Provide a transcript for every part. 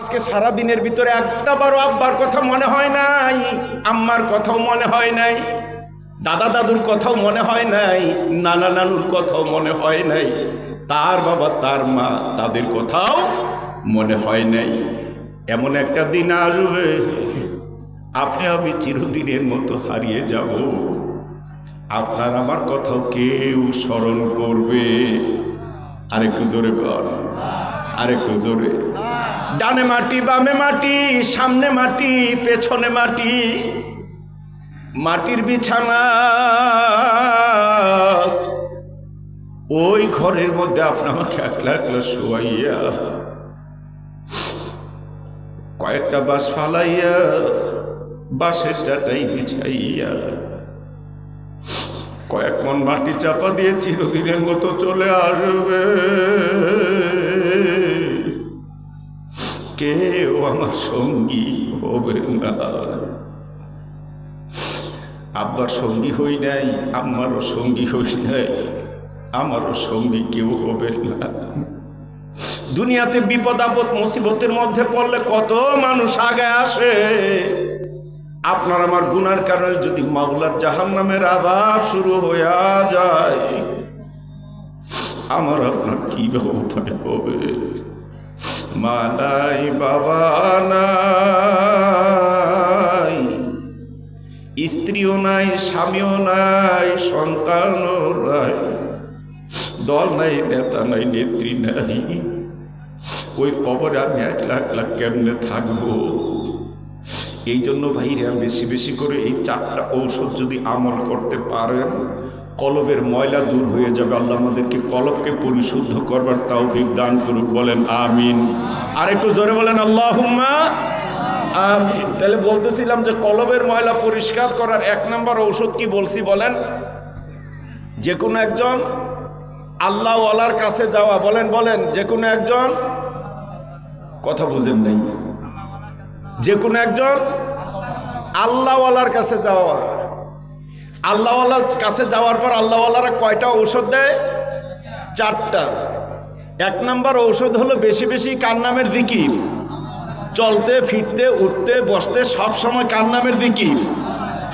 আজকে সারা দিনের ভিতরে একটা বারও আব্বার কথা মনে হয় নাই, আম্মার কথাও মনে হয় নাই, দাদা দাদুর কথাও মনে হয় নাই, নানা নানুর কথাও মনে হয় নাই, তার বাবা তার মা তাদের কথাও মনে হয় নাই। এমন একটা দিন আসবে আপনি আমি চিরদিনের মতো হারিয়ে যাব, আপনার আমার কথাও কেউ স্মরণ করবে। আরেকটু জোরে কর, আরেকটু জোরে। ডানে মাটি বামে মাটি, সামনে মাটি পেছনে মাটি, মাটির বিছানা, ওই ঘরের মধ্যে আপনি আমাকে একলা একলা শোয়াইয়া কয়েকটা বাঁশ ফালাইয়া বাঁশের চাটাই বিছাইয়া কয়েক মন মাটি চাপা দিয়ে চিরদিনের মতো চলে আসবে। কেউ আমার সঙ্গী হবে না। আব্বার সঙ্গী হই নাই, আম্মারও সঙ্গী হই নাই, আমারও সঙ্গী কেউ হবে না। দুনিয়াতে বিপদ আপদ মুসিবতের মধ্যে পড়লে কত মানুষ আগে আসে। আপনার আমার গুনার কারণে যদি মাওলার জাহান্নামের আযাব শুরু হইয়া যায়, আমার আপনার কি উপায় হবে? মা নাই, বাবা নাই, স্ত্রীও নাই, স্বামীও নাই, সন্তানও নাই, দল নাই, নেতা নাই, নেত্রী নাই। ওই কবরে আমি একলা একলা কেমনে থাকবো? এই জন্য ভাইরা বেশি বেশি করে এই 4টা ঔষধ যদি আমল করতে পারেন, কলবের ময়লা দূর হয়ে যাবে। আল্লাহ আমাদেরকে কলবকে পরিশুদ্ধ করবার তৌফিক দান করুক, বলেন আমিন। আর একটু জোরে বলেন আল্লাহুম্মা আমিন। তাহলে বলতেছিলাম যে কলবের ময়লা পরিষ্কার করার 1 নম্বর ঔষধ কি বলছি বলেন? যে কোনো একজন আল্লাহওয়ালার কাছে যাওয়া। বলেন বলেন, যে কোনো একজন, কথা বুঝেন নাই, যে কোনো একজন আল্লাহওয়ালার কাছে যাওয়া। আল্লাহওয়ালার কাছে যাওয়ার পর আল্লাহওয়ালারা কয়টা ঔষধ দেয়? 4টা। 1 নম্বর ঔষধ হলো বেশি বেশি কার নামের জিকির। চলতে ফিরতে উঠতে বসতে সব সময় কার নামের জিকির।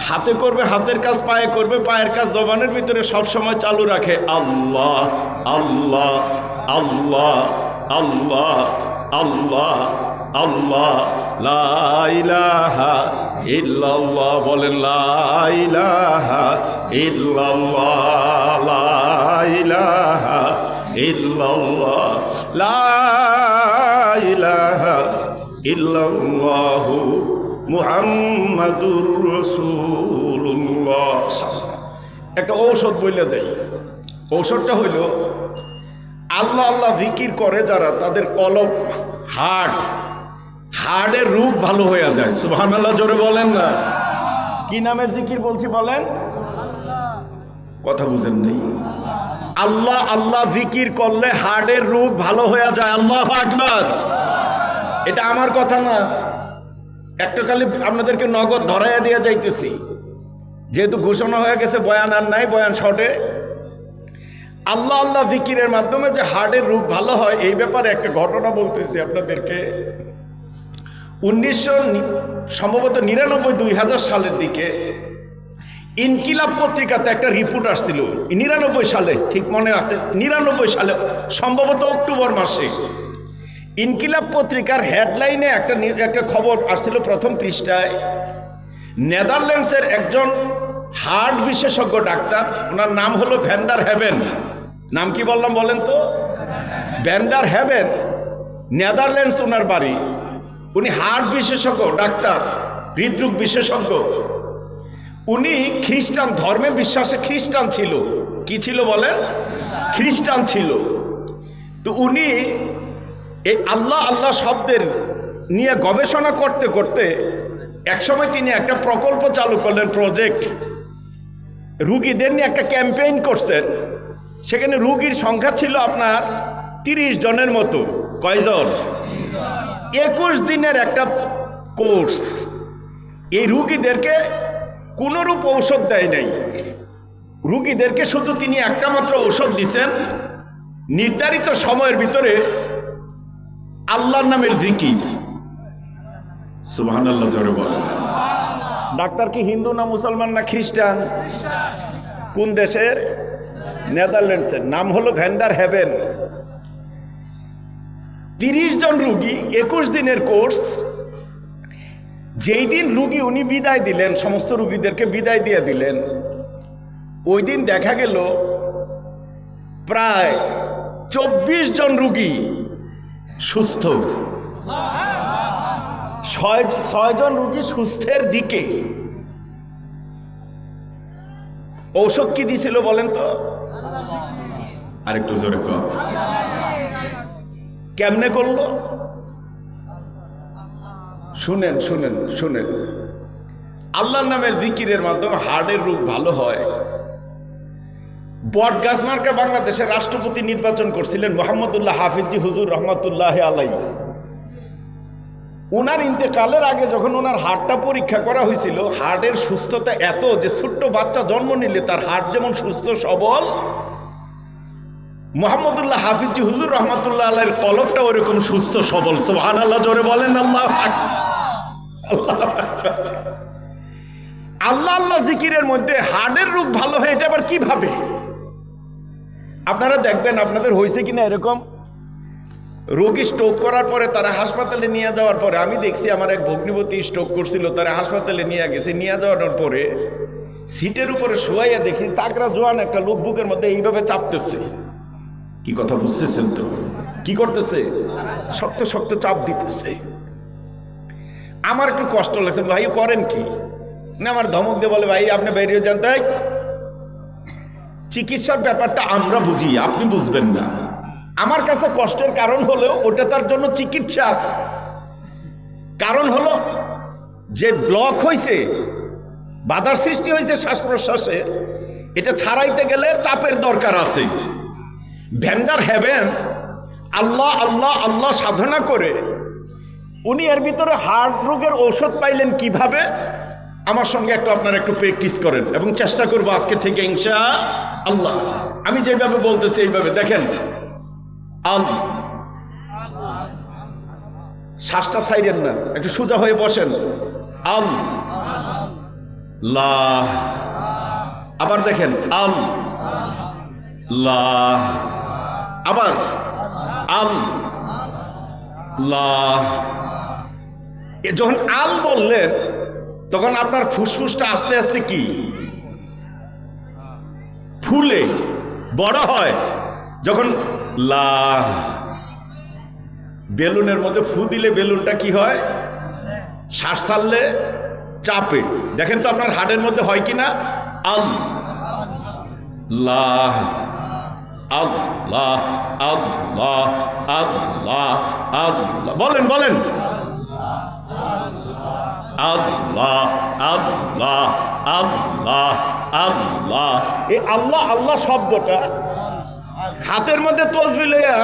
হাতে করবে হাতের কাজ, পায়ে করবে পায়ের কাজ, জবানের ভিতরে সব সময় চালু রাখে আল্লাহ আল্লাহ আল্লাহ আল্লাহ আল্লাহ আল্লাহ, লা ইলাহা ইল্লাল্লাহ। বলেন লা ইলাহা ইল্লাল্লাহ, লা ইলাহা ইল্লাল্লাহ, লা ইলাহা ইল্লাল্লাহু মুহাম্মাদুর রাসূলুল্লাহ। একটা ঔষধ বলে দেয়। ঔষধটা হইল আল্লাহ আল্লাহ জিকির করে যারা, তাদের কলব হার্টের রূপ ভালো হয়ে যায়। সুবহানাল্লাহ জোরে বলেন না। কি নামের জিকির বলছি বলেন? কথা বুঝেন নেই। আল্লাহ আল্লাহ জিকির করলে হার্টের রূপ ভালো হয়ে যায়। আল্লাহু আকবার। এটা আমার কথা না, একটা খালি আপনাদেরকে নগদ ধরাইয়া দিয়ে যাইতেছি, যেহেতু ঘোষণা হয়ে গেছে বয়ান আর নাই, বয়ান শর্টে। আল্লাহ আল্লাহ জিকিরের মাধ্যমে যে হার্টের রূপ ভালো হয়, এই ব্যাপারে একটা ঘটনা বলতেছি আপনাদেরকে। 1999-2000 সালের দিকে ইনকিলাব পত্রিকাতে একটা রিপোর্ট আসছিল। 99 সালে, ঠিক মনে আছে, 99 সালে সম্ভবত অক্টোবর মাসে ইনকিলাব পত্রিকার হেডলাইনে একটা খবর আসছিল প্রথম পৃষ্ঠায়। নেদারল্যান্ডসের একজন হার্ট বিশেষজ্ঞ ডাক্তার, ওনার নাম হলো ভ্যান ডার হেভেন। নাম কি বললাম বলেন তো? ভ্যান ডার হেভেন, নেদারল্যান্ডস ওনার বাড়ি। উনি হার্ট বিশেষজ্ঞ ডাক্তার, হৃদরোগ বিশেষজ্ঞ। উনি খ্রিস্টান ধর্মে বিশ্বাসে খ্রিস্টান ছিল। কি ছিল বলেন? খ্রিস্টান ছিল। তো উনি এই আল্লাহ আল্লাহ শব্দের নিয়ে গবেষণা করতে করতে একসময় তিনি একটা প্রকল্প চালু করলেন, প্রজেক্ট। রুগীদের নিয়ে একটা ক্যাম্পেইন করছেন। সেখানে রুগীর সংখ্যা ছিল আপনার 30 জনের মতো। কয়জন? 21 দিনের একটা কোর্স। এই রুগীদেরকে কোনোরূপ ঔষধ দেয় নাই। রুগীদেরকে শুধু তিনি একটা মাত্র ঔষধ দিচ্ছেন, নির্ধারিত সময়ের ভিতরে আল্লাহর নামের জিকির। সুবহানাল্লাহ জোরে বলেন। ডাক্তার কি হিন্দু না মুসলমান না খ্রিস্টান? কোন দেশের? নেদারল্যান্ডসের। নাম হলো ভ্যান্ডার হেভেন। 30 জন রুগী, 21 দিনের কোর্স। যেই দিন রুগী উনি বিদায় দিলেন, সমস্ত রুগীদেরকে বিদায় দিয়ে দিলেন, ওই দিন দেখা গেল প্রায় 24 জন রুগী সুস্থ, 6 জন রুগী সুস্থের দিকে। ঔষধ কি দিছিল বলেন তো? আরেকটু জোরে কর। কেমনে করলো? শুনেন শুনেন শুনেন। আল্লাহর নামের জিকিরের মাধ্যমে হার্টের রোগ ভালো হয়। বটগাছ মার্কা বাংলাদেশের রাষ্ট্রপতি নির্বাচন করছিলেন মোহাম্মদুল্লাহ হাফিজি হুজুর রহমতুল্লাহ আলাই। ওনার ইন্তেকালের আগে যখন ওনার হার্টটা পরীক্ষা করা হয়েছিল, হার্টের সুস্থতা এত যে ছোট্ট বাচ্চা জন্ম নিলে তার হার্ট যেমন সুস্থ সবল, মোহাম্মদুল্লাহ হাফিজি হুজুর রহমতুল্লাহ আলাইয়ের কলবটা ওরকম সুস্থ সবল। সুবহানাল্লাহ জোরে বলেন। আল্লাহ আল্লাহ আল্লাহ জিকিরের মধ্যে হার্টের রোগ ভালো হয়, এটা আবার কিভাবে? আপনারা দেখবেন, আপনাদের হয়েছে কিনা এরকম, রোগী স্ট্রোক করার পরে তারা হাসপাতালে নিয়ে যাওয়ার পরে, আমি দেখছি আমার এক ভগ্নিপতি স্ট্রোক করছিল, তারা হাসপাতালে নিয়ে গেছে। নিয়ে যাওয়ার পরে সিটের উপরে শোয়াইয়া দেখি তাকরা জোয়ান একটা লোক বুকের মধ্যে এইভাবে চাপতেছে। কি কথা বুঝতেছেন তো? কি করতেছে? শক্ত শক্ত চাপ দিতেছে। আমার একটু কষ্ট লাগছে, ভাই করেন কি না? আমার ধমক দিয়ে বলে, ভাই আপনি বেরিয়ে যান। তাই চিকিৎসার ব্যাপারটা আমরা বুঝি, আপনি বুঝবেন না। আমার কাছে কষ্টের কারণ হলেও ওটা তার জন্য চিকিৎসা। কারণ হলো যে ব্লক হয়েছে, বাধার সৃষ্টি হয়েছে শ্বাস প্রশ্বাসে, এটা ছাড়াইতে গেলে চাপের দরকার আছে। ভ্যান্ডার হেভেন আল্লাহ আল্লাহ আল্লাহ সাধনা করে উনি এর ভিতরে হার্ট রোগের ঔষধ পাইলেন কিভাবে? আমার সঙ্গে আপনারা একটু প্র্যাকটিস করেন এবং চেষ্টা করবো আজকে থেকে ইনশাআল্লাহ। আমি যেভাবে বলতেছি এইভাবে দেখেন। শ্বাসটা ছাইরেন না, একটু সোজা হয়ে বসেন। আল্লাহ। আবার দেখেন আল্লাহ। আবার আল্লাহ। যখন আল বললেন তখন আপনার ফুসফুসটা আস্তে আস্তে কি ফুলে বড় হয়। যখন লাহ, বেলুনের মধ্যে ফু দিলে বেলুনটা কি হয়? শ্বাস ছাড়লে চাপে। দেখেন তো আপনার হার্টের মধ্যে হয় কিনা? আল্লাহ আল্লাহ আল্লাহ আল্লাহ আল্লাহ। বলেন বলেন। আল্লাহ আল্লাহ আল্লাহ আল্লাহ। এই আল্লাহ আল্লাহ শব্দটা হাতের মধ্যে তসবিহ লইয়া